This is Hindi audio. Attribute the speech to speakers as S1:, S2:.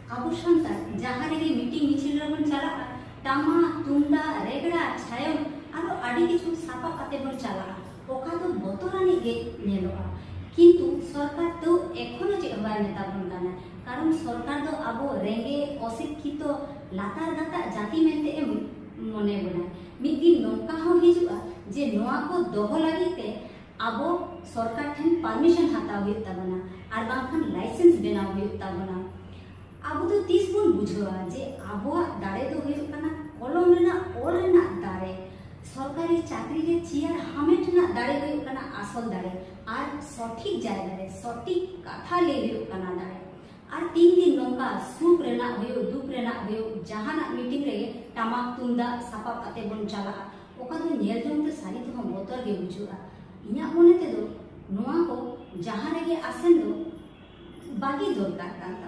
S1: आबो सान्तार जहाँ रेगे मीटिंग मिছিল रेबन चला टामा तुंदा रेगड़ा छायम आरो आडी किछु सापा काते बन चला ओका तो बतरानी गे नेलोआ किंतु सरकार तो एखोनो चे बाय नेता बन गाना कारण सरकार तो आबो रेंगे अशिक्षित लातार गाता जाति मेनते एम मने बना मिदिन नोंका हो हिजुआ जे नोआ को दोहो लागिते आबो सरकार ठेन परमिशन हाताव हुयुग ताबना आर बांखान लाइसेंस बनाव हुयुग ताबना आबो तो तीस बन बुझवा जे आबोआ दाड़े तो हुयुग काना कलम रेना ओल रेना दाड़े सरकारी चाकरी रे चियार हामेट ना दाड़े हुयुग काना आसल दाड़े आर सठिक जायगा रे सठिक कथा ले हुयुग काना दाड़े आर तीन दिन नोंका सुख रेना हुयुग दुख रेना हुयुग जहाना मीटिंग रे टामाक तुंदा सापा काते बन चला ओका तो नेल जोंग ते सारी तो हम बोतर गे बुझुआ इना मोने ते दो नोआ को जहां रे आसेन दो बागी दरकार कान